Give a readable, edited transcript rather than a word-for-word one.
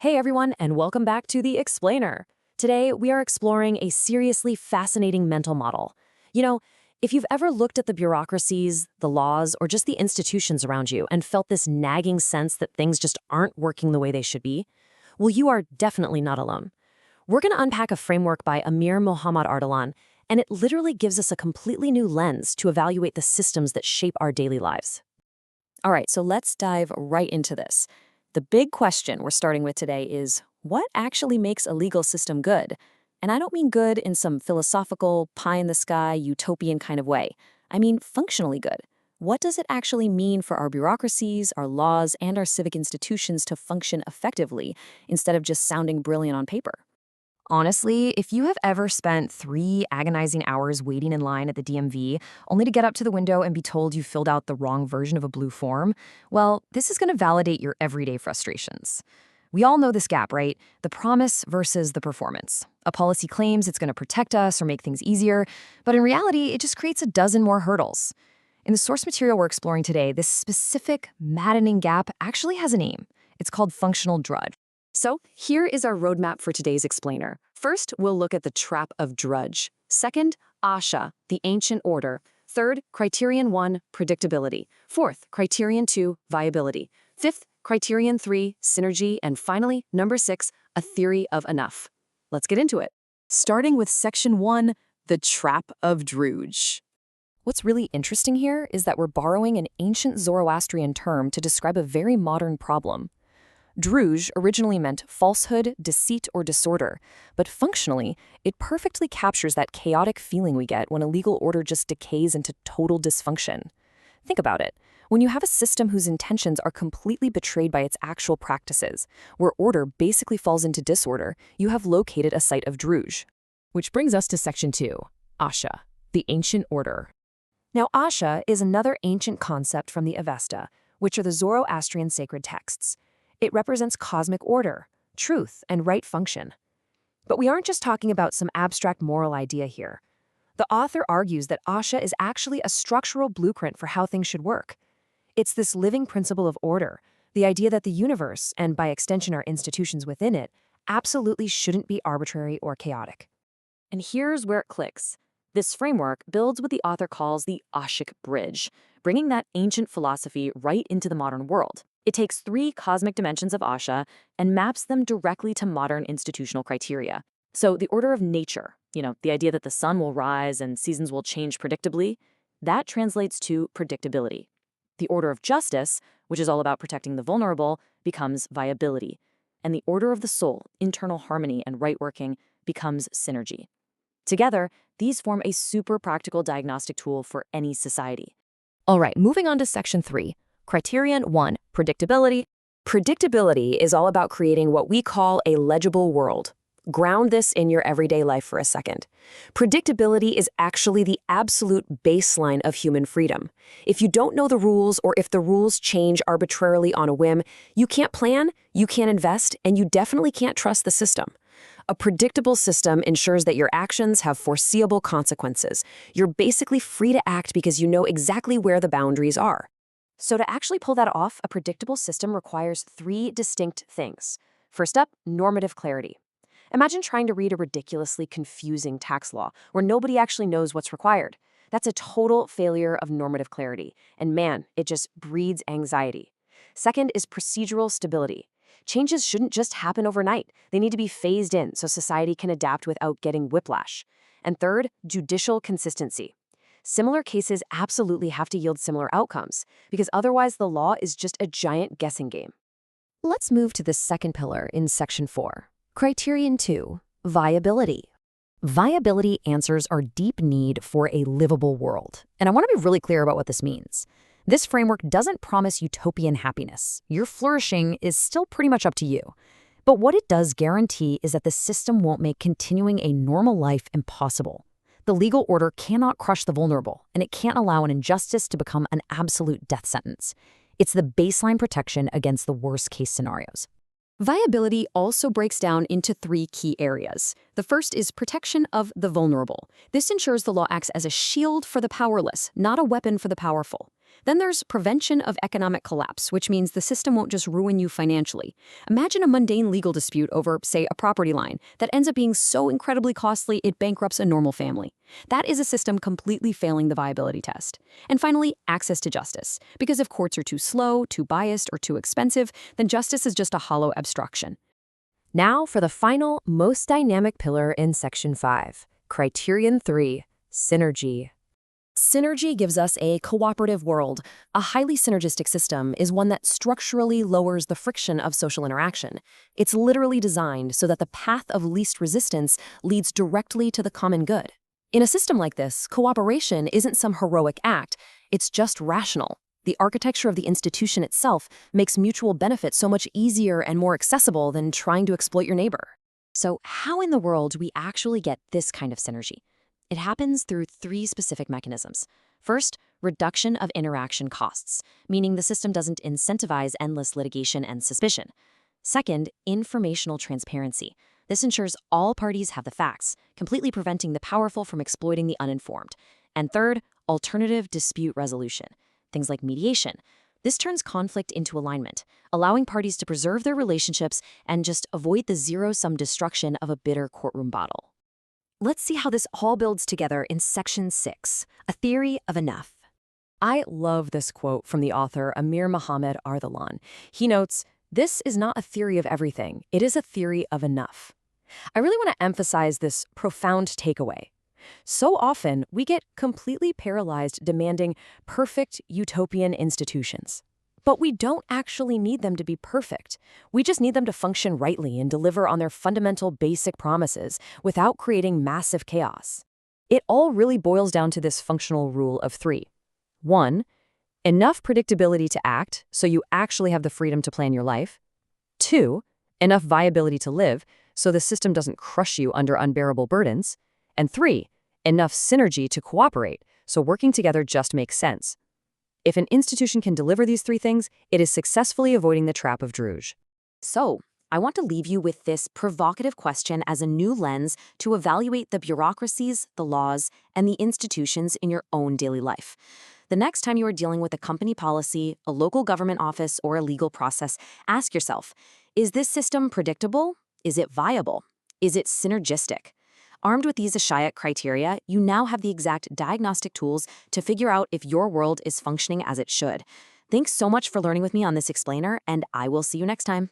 Hey everyone, and welcome back to The Explainer. Today, we are exploring a seriously fascinating mental model. If you've ever looked at the bureaucracies, the laws, or just the institutions around you and felt this nagging sense that things just aren't working the way they should be, well, you are definitely not alone. We're going to unpack a framework by A.M.Ardalan, and it literally gives us a completely new lens to evaluate the systems that shape our daily lives. All right, so let's dive right into this. The big question we're starting with today is, what actually makes a legal system good? And I don't mean good in some philosophical, pie-in-the-sky, utopian kind of way. I mean functionally good. What does it actually mean for our bureaucracies, our laws, and our civic institutions to function effectively instead of just sounding brilliant on paper? Honestly, if you have ever spent 3 agonizing hours waiting in line at the DMV only to get up to the window and be told you filled out the wrong version of a blue form, well, this is going to validate your everyday frustrations. We all know this gap, right? The promise versus the performance. A policy claims it's going to protect us or make things easier, but in reality, it just creates a dozen more hurdles. In the source material we're exploring today, this specific, maddening gap actually has a name. It's called functional drudge. So here is our roadmap for today's explainer. First, we'll look at the trap of Druj. Second, Asha, the ancient order. Third, criterion 1, predictability. Fourth, criterion 2, viability. Fifth, criterion 3, synergy. And finally, number 6, a theory of enough. Let's get into it. Starting with section 1, the trap of Druj. What's really interesting here is that we're borrowing an ancient Zoroastrian term to describe a very modern problem. Druj originally meant falsehood, deceit, or disorder, but functionally, it perfectly captures that chaotic feeling we get when a legal order just decays into total dysfunction. Think about it. When you have a system whose intentions are completely betrayed by its actual practices, where order basically falls into disorder, you have located a site of Druj. Which brings us to section 2, Asha, the ancient order. Now, Asha is another ancient concept from the Avesta, which are the Zoroastrian sacred texts. It represents cosmic order, truth, and right function. But we aren't just talking about some abstract moral idea here. The author argues that Asha is actually a structural blueprint for how things should work. It's this living principle of order, the idea that the universe, and by extension our institutions within it, absolutely shouldn't be arbitrary or chaotic. And here's where it clicks. This framework builds what the author calls the Ashic bridge, bringing that ancient philosophy right into the modern world. It takes 3 cosmic dimensions of Asha and maps them directly to modern institutional criteria. So the order of nature, the idea that the sun will rise and seasons will change predictably, that translates to predictability. The order of justice, which is all about protecting the vulnerable, becomes viability. And the order of the soul, internal harmony and right working, becomes synergy. Together, these form a super practical diagnostic tool for any society. All right, moving on to section 3. Criterion 1, predictability. Predictability is all about creating what we call a legible world. Ground this in your everyday life for a second. Predictability is actually the absolute baseline of human freedom. If you don't know the rules, or if the rules change arbitrarily on a whim, you can't plan, you can't invest, and you definitely can't trust the system. A predictable system ensures that your actions have foreseeable consequences. You're basically free to act because you know exactly where the boundaries are. So to actually pull that off, a predictable system requires 3 distinct things. First up, normative clarity. Imagine trying to read a ridiculously confusing tax law where nobody actually knows what's required. That's a total failure of normative clarity. And man, it just breeds anxiety. Second is procedural stability. Changes shouldn't just happen overnight. They need to be phased in so society can adapt without getting whiplash. And third, judicial consistency. Similar cases absolutely have to yield similar outcomes, because otherwise the law is just a giant guessing game. Let's move to the second pillar in section 4. Criterion 2, viability. Viability answers our deep need for a livable world. And I want to be really clear about what this means. This framework doesn't promise utopian happiness. Your flourishing is still pretty much up to you. But what it does guarantee is that the system won't make continuing a normal life impossible. The legal order cannot crush the vulnerable, and it can't allow an injustice to become an absolute death sentence. It's the baseline protection against the worst-case scenarios. Viability also breaks down into 3 key areas. The first is protection of the vulnerable. This ensures the law acts as a shield for the powerless, not a weapon for the powerful. Then there's prevention of economic collapse, which means the system won't just ruin you financially. Imagine a mundane legal dispute over, say, a property line that ends up being so incredibly costly it bankrupts a normal family. That is a system completely failing the viability test. And finally, access to justice. Because if courts are too slow, too biased, or too expensive, then justice is just a hollow abstraction. Now for the final, most dynamic pillar in Section 5, Criterion 3, Synergy. Synergy gives us a cooperative world. A highly synergistic system is one that structurally lowers the friction of social interaction. It's literally designed so that the path of least resistance leads directly to the common good. In a system like this, cooperation isn't some heroic act, it's just rational. The architecture of the institution itself makes mutual benefit so much easier and more accessible than trying to exploit your neighbor. So how in the world do we actually get this kind of synergy? It happens through 3 specific mechanisms. First, reduction of interaction costs, meaning the system doesn't incentivize endless litigation and suspicion. Second, informational transparency. This ensures all parties have the facts, completely preventing the powerful from exploiting the uninformed. And third, alternative dispute resolution. Things like mediation. This turns conflict into alignment, allowing parties to preserve their relationships and just avoid the zero-sum destruction of a bitter courtroom battle. Let's see how this all builds together in Section 6, A Theory of Enough. I love this quote from the author A.M.Ardalan. He notes, "This is not a theory of everything, it is a theory of enough." I really want to emphasize this profound takeaway. So often, we get completely paralyzed demanding perfect utopian institutions. But we don't actually need them to be perfect. We just need them to function rightly and deliver on their fundamental basic promises without creating massive chaos. It all really boils down to this functional rule of 3. 1. Enough predictability to act so you actually have the freedom to plan your life. 2. Enough viability to live so the system doesn't crush you under unbearable burdens. And 3. Enough synergy to cooperate so working together just makes sense. If an institution can deliver these 3 things, it is successfully avoiding the trap of Druj. So, I want to leave you with this provocative question as a new lens to evaluate the bureaucracies, the laws, and the institutions in your own daily life. The next time you are dealing with a company policy, a local government office, or a legal process, ask yourself, is this system predictable? Is it viable? Is it synergistic? Armed with these Ashaic criteria, you now have the exact diagnostic tools to figure out if your world is functioning as it should. Thanks so much for learning with me on this explainer, and I will see you next time.